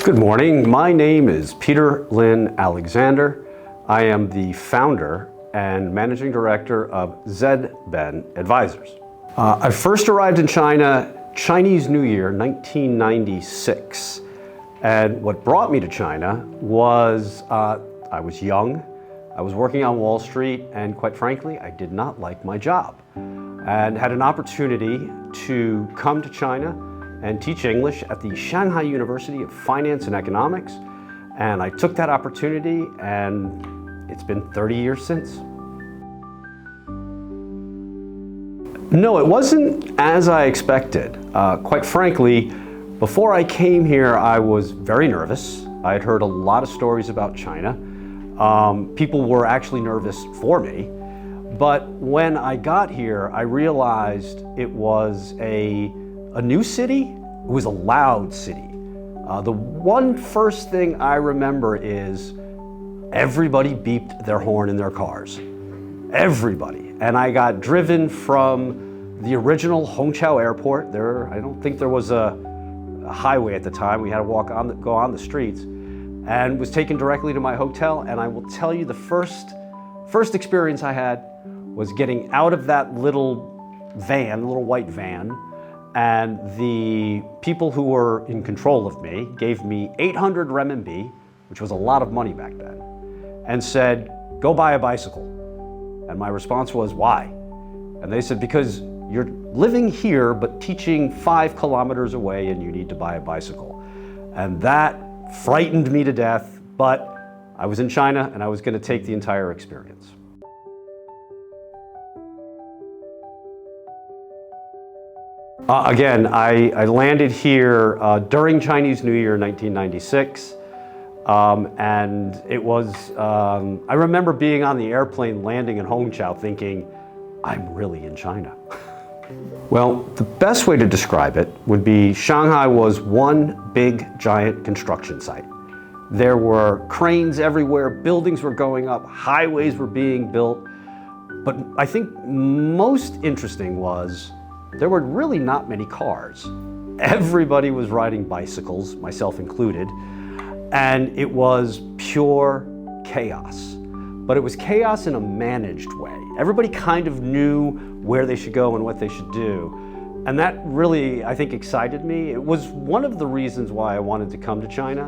Good morning. My name is Peter Lynn Alexander. I am the founder and managing director of ZBEN Advisors. I first arrived in China, Chinese New Year, 1996. And what brought me to China was I was young, I was working on Wall Street, and quite frankly, I did not like my job. And had an opportunity to come to China and teach English at the Shanghai University of Finance and Economics. And I took that opportunity, and it's been 30 years since. No, it wasn't as I expected. Quite frankly, before I came here, I was very nervous. I had heard a lot of stories about China. People were actually nervous for me. But when I got here, I realized it was a new city. It was a loud city. The one first thing I remember is everybody beeped their horn in their cars. Everybody. And I got driven from the original Hongqiao Airport. I don't think there was a highway at the time. We had to go on the streets, and was taken directly to my hotel. And I will tell you, the first experience I had was getting out of that little white van, and the people who were in control of me gave me 800 renminbi, which was a lot of money back then, and said, "Go buy a bicycle." And my response was, "Why?" And they said, "Because you're living here but teaching 5 kilometers away, and you need to buy a bicycle." And that frightened me to death, but I was in China and I was going to take the entire experience. Again, I landed here during Chinese New Year 1996, and it was, I remember being on the airplane landing in Hongqiao thinking, I'm really in China. Well, the best way to describe it would be Shanghai was one big giant construction site. There were cranes everywhere, buildings were going up, highways were being built, but I think most interesting was there were really not many cars. Everybody was riding bicycles, myself included, and it was pure chaos. But it was chaos in a managed way. Everybody kind of knew where they should go and what they should do. And that really, I think, excited me. It was one of the reasons why I wanted to come to China,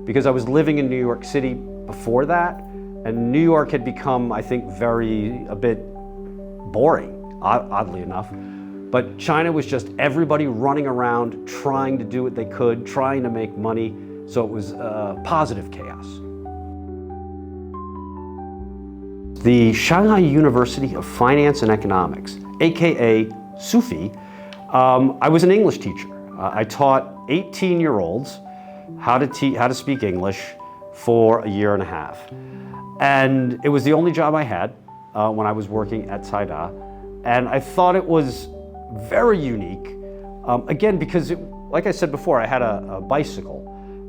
because I was living in New York City before that, and New York had become, I think, a bit boring, oddly enough. But China was just everybody running around, trying to do what they could, trying to make money. So it was positive chaos. The Shanghai University of Finance and Economics, AKA SUFI, I was an English teacher. I taught 18-year-olds how to speak English for a year and a half. And it was the only job I had when I was working at Caida. And I thought it was very unique, again, because like I said before, I had a bicycle.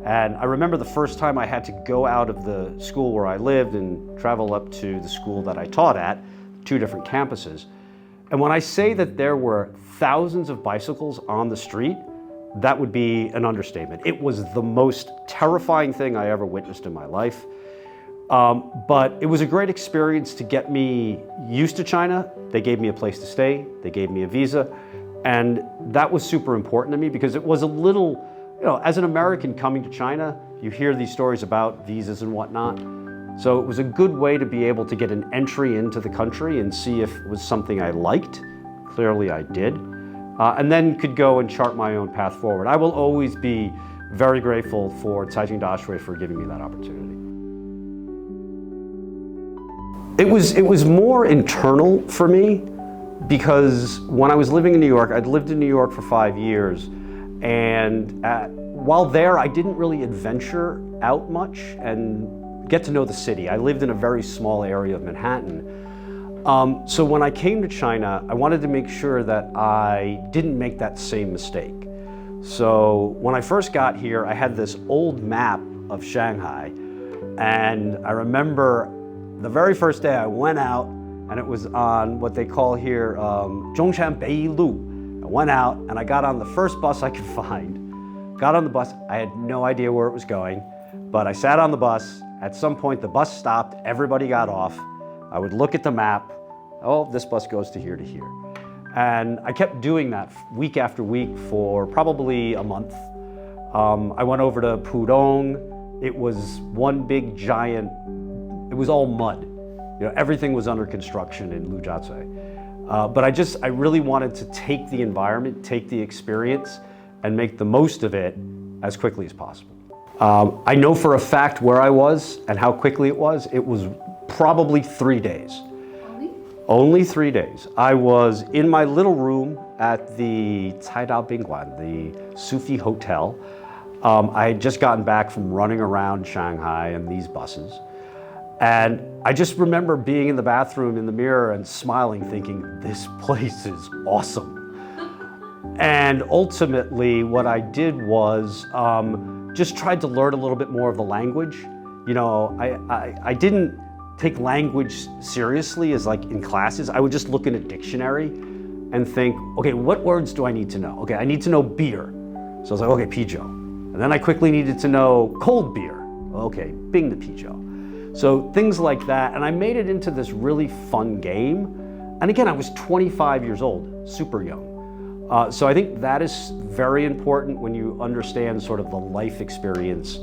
And I remember the first time I had to go out of the school where I lived and travel up to the school that I taught at, 2 different campuses. And when I say that there were thousands of bicycles on the street, that would be an understatement. It was the most terrifying thing I ever witnessed in my life. But it was a great experience to get me used to China. They gave me a place to stay, they gave me a visa, and that was super important to me because it was a little, as an American coming to China, you hear these stories about visas and whatnot. So it was a good way to be able to get an entry into the country and see if it was something I liked. Clearly I did. And then could go and chart my own path forward. I will always be very grateful for Caixin Daxue for giving me that opportunity. It was more internal for me because when I was living in New York, I'd lived in New York for 5 years, and while there I didn't really adventure out much and get to know the city. I lived in a very small area of Manhattan. So when I came to China, I wanted to make sure that I didn't make that same mistake. So when I first got here, I had this old map of Shanghai, and I remember the very first day I went out, and it was on what they call here Zhongshan Beilu. I went out and I got on the first bus I could find got on the bus. I had no idea where it was going, but I sat on the bus. At some point, the bus stopped, everybody got off. I would look at the map. Oh, this bus goes to here to here. And I kept doing that week after week for probably a month. I went over to Pudong. It was one big giant, it was all mud. You know, everything was under construction in Lujiazui. But I really wanted to take the environment, take the experience, and make the most of it as quickly as possible. I know for a fact where I was and how quickly it was. It was probably 3 days. Only 3 days. I was in my little room at the Caidao Bingguan, the Sufi Hotel. I had just gotten back from running around Shanghai in these buses. And I just remember being in the bathroom in the mirror and smiling, thinking, this place is awesome. And ultimately, what I did was just tried to learn a little bit more of the language. You know, I didn't take language seriously as like in classes. I would just look in a dictionary and think, okay, what words do I need to know? Okay, I need to know beer. So I was like, okay, pijiu. And then I quickly needed to know cold beer. Okay, bing the pijiu. So things like that. And I made it into this really fun game. And again, I was 25 years old, super young. So I think that is very important when you understand sort of the life experience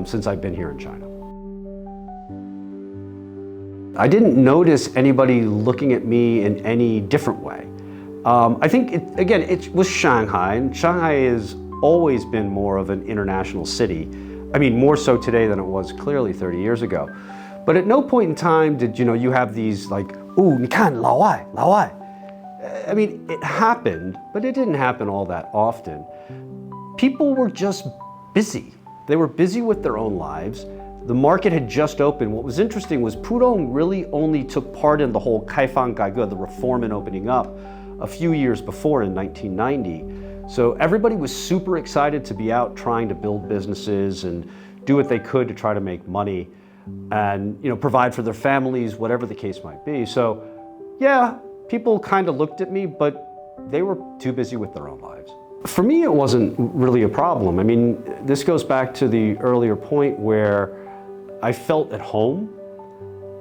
since I've been here in China. I didn't notice anybody looking at me in any different way. I think, it was Shanghai, and Shanghai has always been more of an international city. I mean, more so today than it was clearly 30 years ago. But at no point in time did, you have these like, ooh, 你看, 老外, 老外. I mean, it happened, but it didn't happen all that often. People were just busy. They were busy with their own lives. The market had just opened. What was interesting was Pudong really only took part in the whole Kaifang Gaige, the reform and opening up, a few years before in 1990. So everybody was super excited to be out trying to build businesses and do what they could to try to make money and provide for their families, whatever the case might be. So yeah, people kind of looked at me, but they were too busy with their own lives. For me, it wasn't really a problem. I mean, this goes back to the earlier point where I felt at home.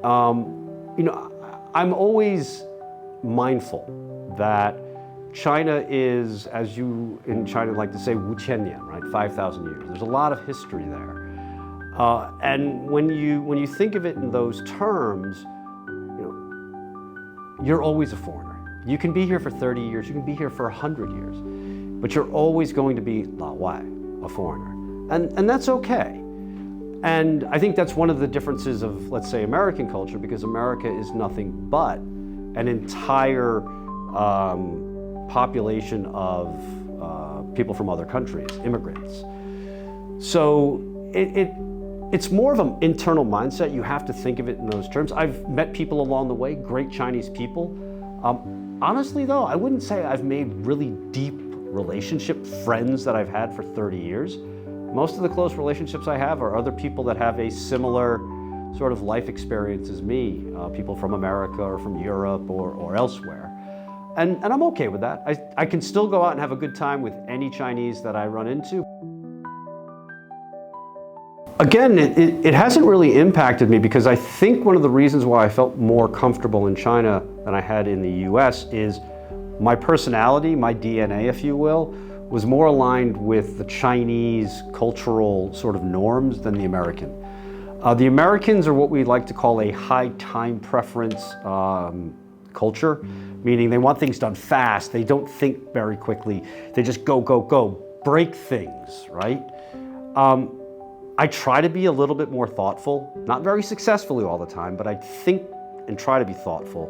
I'm always mindful that China is, as you in China like to say, 5,000 right? 5,000 years. There's a lot of history there. And when you think of it in those terms, you're always a foreigner. You can be here for 30 years, you can be here for 100 years, but you're always going to be 老外, a foreigner. And that's okay. And I think that's one of the differences of, let's say, American culture, because America is nothing but an entire population of people from other countries, immigrants. So it's more of an internal mindset. You have to think of it in those terms. I've met people along the way, great Chinese people. Honestly though, I wouldn't say I've made really deep relationship friends that I've had for 30 years. Most of the close relationships I have are other people that have a similar sort of life experience as me, people from America or from Europe or elsewhere. And I'm okay with that. I can still go out and have a good time with any Chinese that I run into. Again, it hasn't really impacted me because I think one of the reasons why I felt more comfortable in China than I had in the US is my personality, my DNA, if you will, was more aligned with the Chinese cultural sort of norms than the American. The Americans are what we like to call a high time preference culture, meaning they want things done fast, they don't think very quickly, they just go, go, go, break things, right? I try to be a little bit more thoughtful, not very successfully all the time, but I think and try to be thoughtful.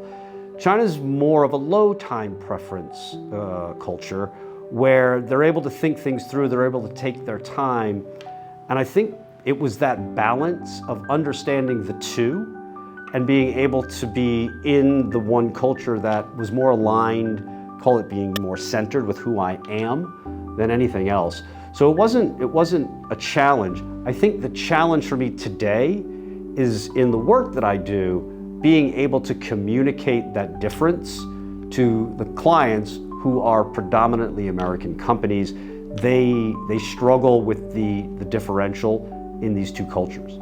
China's more of a low time preference culture where they're able to think things through, they're able to take their time. And I think it was that balance of understanding the two and being able to be in the one culture that was more aligned, call it being more centered with who I am than anything else. So it wasn't a challenge. I think the challenge for me today is in the work that I do, being able to communicate that difference to the clients who are predominantly American companies they struggle with the differential in these two cultures.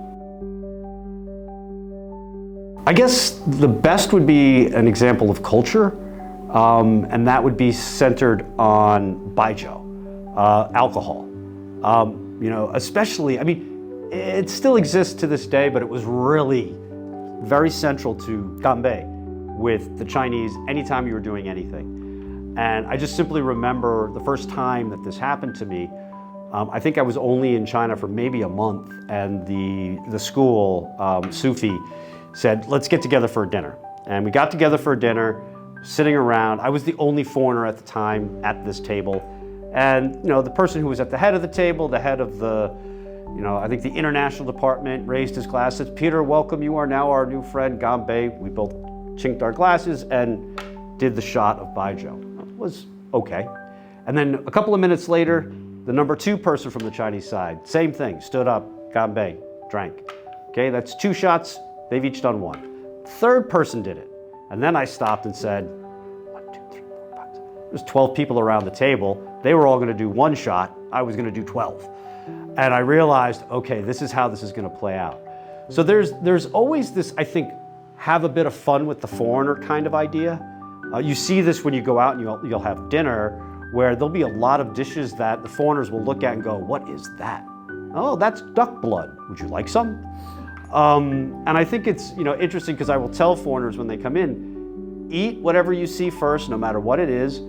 I guess the best would be an example of culture, and that would be centered on baijiu, alcohol. Especially, I mean, it still exists to this day, but it was really very central to ganbei with the Chinese anytime you were doing anything. And I just simply remember the first time that this happened to me. I think I was only in China for maybe a month, and the school, Sufi, said, let's get together for a dinner. And we got together for a dinner, sitting around. I was the only foreigner at the time at this table. And the person who was at the head of the table, the head of the, I think the international department, raised his glass, said, Peter, welcome, you are now our new friend, ganbei. We both chinked our glasses and did the shot of baijiu. It was okay. And then a couple of minutes later, the number 2 person from the Chinese side, same thing, stood up, ganbei, drank. Okay, that's 2 shots. They've each done 1. Third person did it. And then I stopped and said, 1, 2, 3, 4, 5, 6. There's 12 people around the table. They were all gonna do 1 shot. I was gonna do 12. And I realized, okay, this is how this is gonna play out. So there's always this, I think, have a bit of fun with the foreigner kind of idea. You see this when you go out and you'll have dinner, where there'll be a lot of dishes that the foreigners will look at and go, what is that? Oh, that's duck blood. Would you like some? And I think it's interesting because I will tell foreigners when they come in, eat whatever you see first, no matter what it is.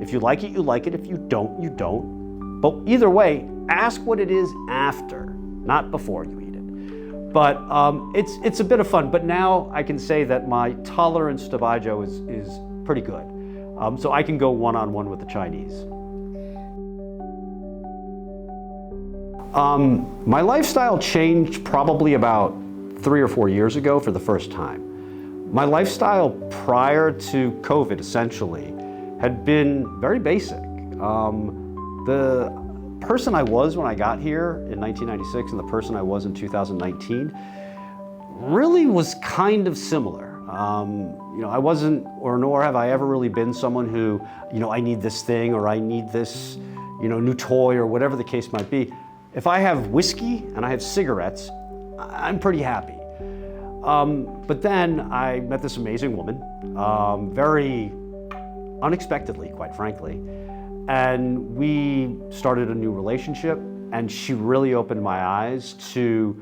If you like it, you like it. If you don't, you don't. But either way, ask what it is after, not before you eat it. But it's a bit of fun. But now I can say that my tolerance to baijiu is pretty good. So I can go one-on-one with the Chinese. My lifestyle changed probably about 3 or 4 years ago for the first time. My lifestyle prior to COVID, essentially, had been very basic. The person I was when I got here in 1996 and the person I was in 2019 really was kind of similar. I wasn't, or nor have I ever really been someone who, I need this thing or I need this, new toy or whatever the case might be. If I have whiskey and I have cigarettes, I'm pretty happy. But then I met this amazing woman, very unexpectedly, quite frankly. And we started a new relationship, and she really opened my eyes to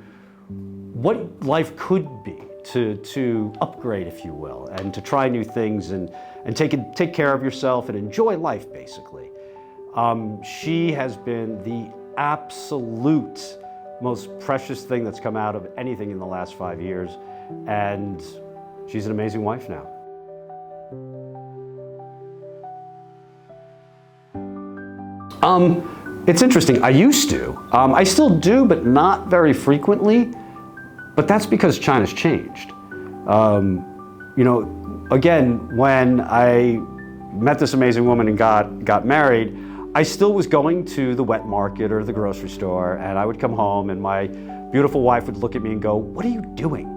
what life could be, to upgrade, if you will, and to try new things and take care of yourself and enjoy life, basically. She has been the absolute most precious thing that's come out of anything in the last 5 years, and she's an amazing wife now. It's interesting. I used to. I still do, but not very frequently. But that's because China's changed. Again, when I met this amazing woman and got married, I still was going to the wet market or the grocery store, and I would come home and my beautiful wife would look at me and go, "What are you doing?"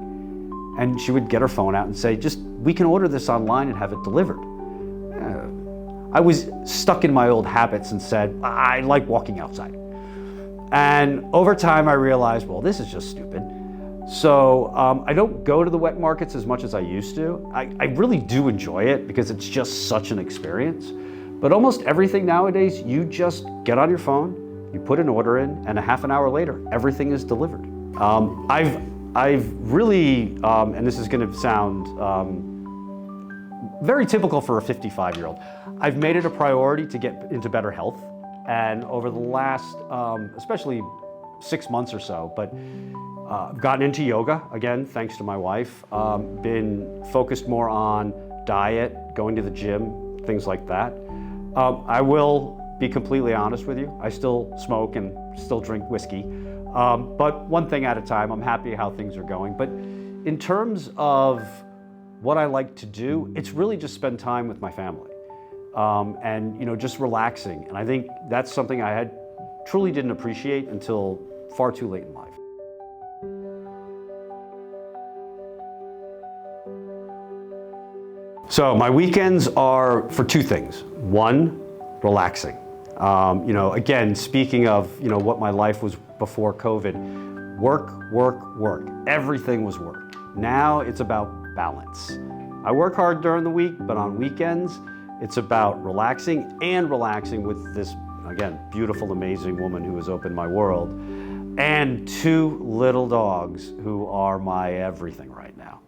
And she would get her phone out and say, "We can order this online and have it delivered." I was stuck in my old habits and said, I like walking outside. And over time I realized, well, this is just stupid. So I don't go to the wet markets as much as I used to. I really do enjoy it because it's just such an experience. But almost everything nowadays, you just get on your phone, you put an order in, and a half an hour later, everything is delivered. I've really, and this is gonna sound very typical for a 55-year-old, I've made it a priority to get into better health. And over the last, especially 6 months or so, but I've gotten into yoga, again, thanks to my wife. Been focused more on diet, going to the gym, things like that. I will be completely honest with you. I still smoke and still drink whiskey. But one thing at a time. I'm happy how things are going. But in terms of what I like to do, it's really just spend time with my family. And just relaxing. And I think that's something I truly didn't appreciate until far too late in life. So my weekends are for 2 things. 1, relaxing. You know, again, speaking of, you know, what my life was before COVID, work, work, work. Everything was work. Now it's about balance. I work hard during the week, but on weekends, it's about relaxing and relaxing with this, again, beautiful, amazing woman who has opened my world, and 2 little dogs who are my everything right now.